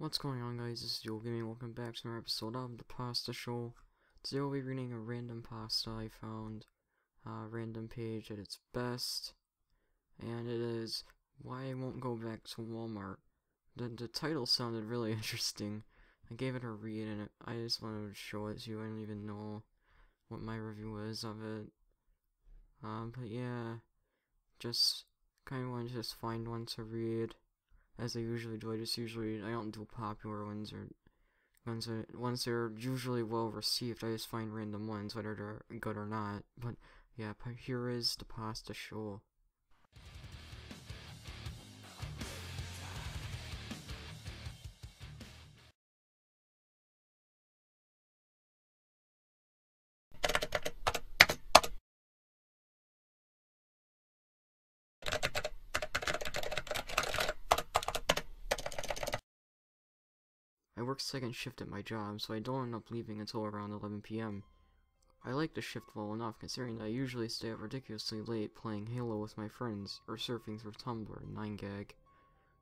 What's going on, guys? This is Joe Gaming. Welcome back to another episode of the Pasta Show. Today we'll be reading a random pasta I found, random page at its best, and it is Why I Won't Go Back to Walmart. The title sounded really interesting. I gave it a read, and I just wanted to show it to you. I don't even know what my review is of it. But yeah, just kind of want to just find one to read. As I usually do, I don't do popular ones or ones that are usually well received. I just find random ones, whether they're good or not. But yeah, here is the Pasta Show. I work second shift at my job, so I don't end up leaving until around 11 p.m. I like the shift well enough, considering that I usually stay up ridiculously late playing Halo with my friends, or surfing through Tumblr and 9gag.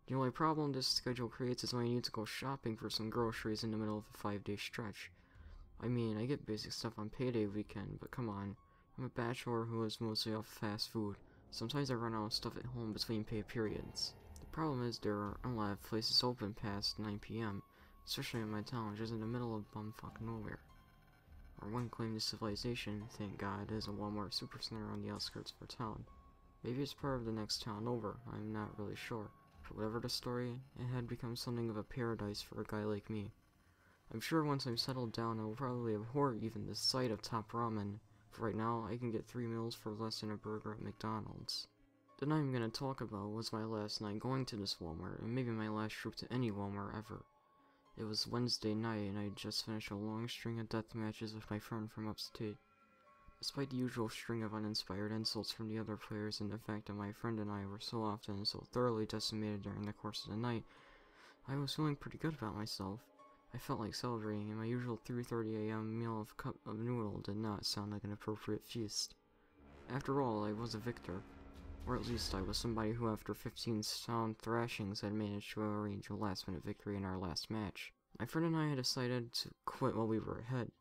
The only problem this schedule creates is when I need to go shopping for some groceries in the middle of a 5-day stretch. I mean, I get basic stuff on payday weekend, but come on, I'm a bachelor who lives mostly off fast food. Sometimes I run out of stuff at home between pay periods. The problem is there aren't a lot of places open past 9 p.m., especially in my town, which is in the middle of bumfuck nowhere. Our one claim to civilization, thank God, is a Walmart supercenter on the outskirts of our town. Maybe it's part of the next town over, I'm not really sure. But whatever the story, it had become something of a paradise for a guy like me. I'm sure once I'm settled down, I will probably abhor even the sight of top ramen. For right now, I can get 3 meals for less than a burger at McDonald's. The night I'm gonna talk about was my last night going to this Walmart, and maybe my last trip to any Walmart ever. It was Wednesday night, and I had just finished a long string of death matches with my friend from upstate. Despite the usual string of uninspired insults from the other players and the fact that my friend and I were so often and so thoroughly decimated during the course of the night, I was feeling pretty good about myself. I felt like celebrating, and my usual 3:30 a.m. meal of cup of noodle did not sound like an appropriate feast. After all, I was a victor. Or at least I was somebody who, after 15 sound thrashings, had managed to arrange a last-minute victory in our last match. My friend and I had decided to quit while we were ahead.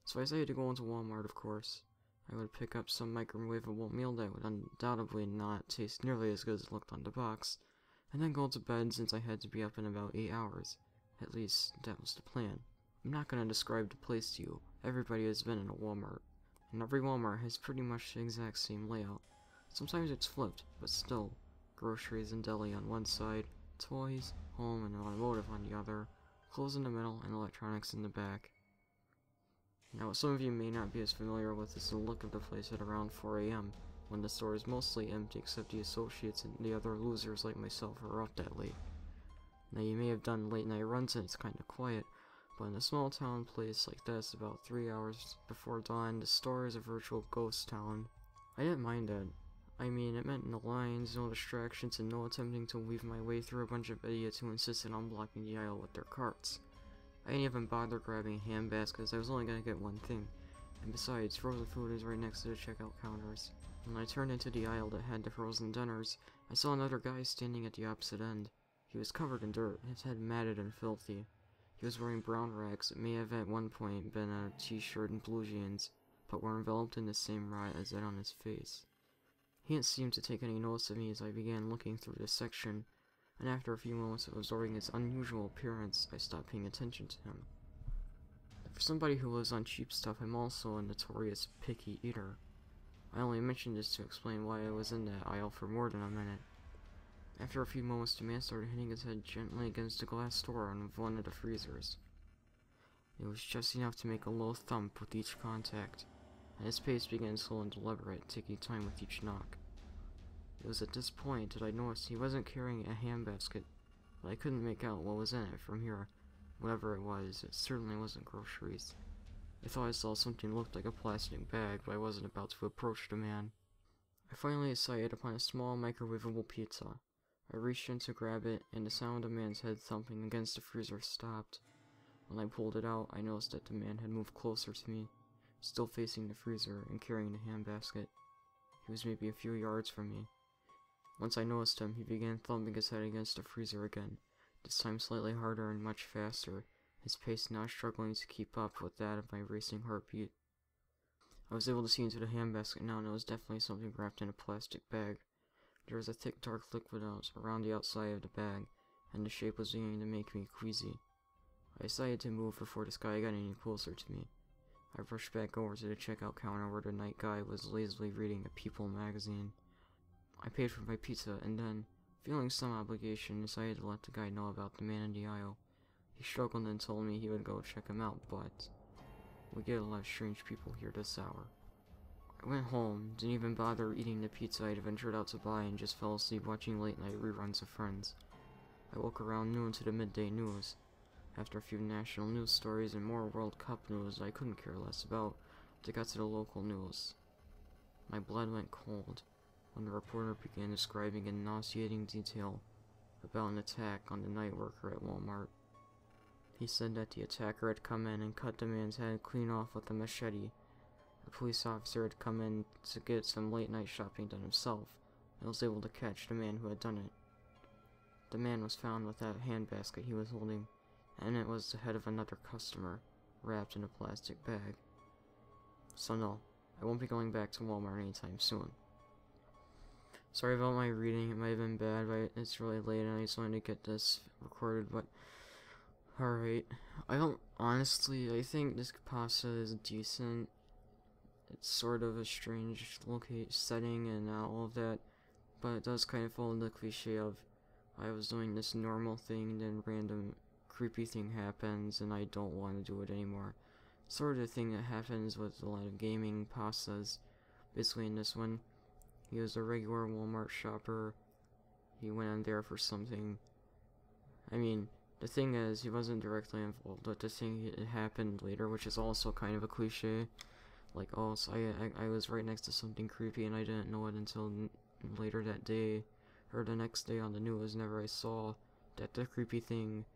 So I decided to go into Walmart, of course. I would pick up some microwavable meal that would undoubtedly not taste nearly as good as it looked on the box, and then go to bed since I had to be up in about 8 hours. At least, that was the plan. I'm not going to describe the place to you. Everybody has been in a Walmart, and every Walmart has pretty much the exact same layout. Sometimes it's flipped, but still. Groceries and deli on one side, toys, home, and automotive on the other, clothes in the middle, and electronics in the back. Now, what some of you may not be as familiar with is the look of the place at around 4 a.m., when the store is mostly empty except the associates and the other losers like myself are up that late. Now, you may have done late night runs and it's kinda quiet, but in a small town place like this, about 3 hours before dawn, the store is a virtual ghost town. I didn't mind that. I mean, it meant no lines, no distractions, and no attempting to weave my way through a bunch of idiots who insisted on blocking the aisle with their carts. I didn't even bother grabbing a hand basket because I was only going to get one thing, and besides, frozen food is right next to the checkout counters. When I turned into the aisle that had the frozen dinners, I saw another guy standing at the opposite end. He was covered in dirt, his head matted and filthy. He was wearing brown rags that may have at one point been a t-shirt and blue jeans, but were enveloped in the same rot as that on his face. He didn't seem to take any notice of me as I began looking through this section, and after a few moments of absorbing his unusual appearance, I stopped paying attention to him. For somebody who lives on cheap stuff, I'm also a notorious picky eater. I only mentioned this to explain why I was in that aisle for more than a minute. After a few moments, the man started hitting his head gently against the glass door on one of the freezers. It was just enough to make a low thump with each contact, and his pace began slow and deliberate, taking time with each knock. It was at this point that I noticed he wasn't carrying a handbasket, but I couldn't make out what was in it from here. Whatever it was, it certainly wasn't groceries. I thought I saw something that looked like a plastic bag, but I wasn't about to approach the man. I finally decided upon a small microwavable pizza. I reached in to grab it, and the sound of a man's head thumping against the freezer stopped. When I pulled it out, I noticed that the man had moved closer to me, still facing the freezer and carrying the handbasket. He was maybe a few yards from me. Once I noticed him, he began thumping his head against the freezer again, this time slightly harder and much faster, his pace now struggling to keep up with that of my racing heartbeat. I was able to see into the handbasket now, and it was definitely something wrapped in a plastic bag. There was a thick dark liquid around the outside of the bag, and the shape was beginning to make me queasy. I decided to move before this guy got any closer to me. I rushed back over to the checkout counter where the night guy was lazily reading a People magazine. I paid for my pizza, and then, feeling some obligation, decided to let the guy know about the man in the aisle. He struggled and told me he would go check him out, but we get a lot of strange people here this hour. I went home, didn't even bother eating the pizza I'd ventured out to buy, and just fell asleep watching late night reruns of Friends. I woke around noon to the midday news. After a few national news stories and more World Cup news I couldn't care less about, they got to the local news. My blood went cold when the reporter began describing in nauseating detail about an attack on the night worker at Walmart. He said that the attacker had come in and cut the man's head clean off with a machete. A police officer had come in to get some late night shopping done himself, and was able to catch the man who had done it. The man was found with that handbasket he was holding, and it was the head of another customer, wrapped in a plastic bag. So no, I won't be going back to Walmart anytime soon. Sorry about my reading, it might have been bad, but it's really late and I just wanted to get this recorded, but alright. I think this pasta is decent. It's sort of a strange setting and all of that, but it does kind of fall into the cliche of I was doing this normal thing, then random creepy thing happens and I don't want to do it anymore. Sort of the thing that happens with a lot of gaming pastas. Basically in this one, he was a regular Walmart shopper. He went in there for something. I mean, the thing is, he wasn't directly involved, but the thing it happened later, which is also kind of a cliche. Like, oh, so I was right next to something creepy and I didn't know it until later that day, or the next day on the news, whenever I saw that the creepy thing,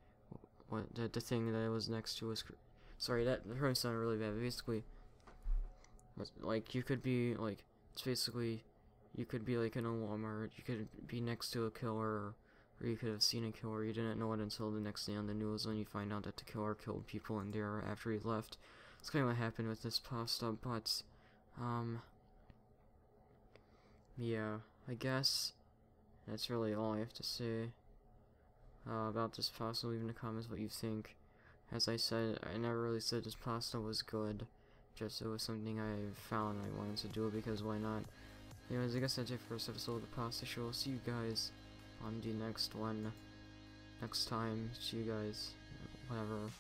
the thing that I was next to was, sorry, that probably sounded really bad, but basically, like, you could be, like, it's basically, you could be, like, in a Walmart, you could be next to a killer, or you could have seen a killer, you didn't know it until the next day on the news, when you find out that the killer killed people in there after he left. That's kind of what happened with this pasta, but, yeah, I guess that's really all I have to say about this pasta. Leave in the comments what you think. As I said, I never really said this pasta was good, just it was something I found I wanted to do because why not. Anyways, I guess that's it for this episode of the Pasta Show. See you guys on the next one. Next time. See you guys. Whatever.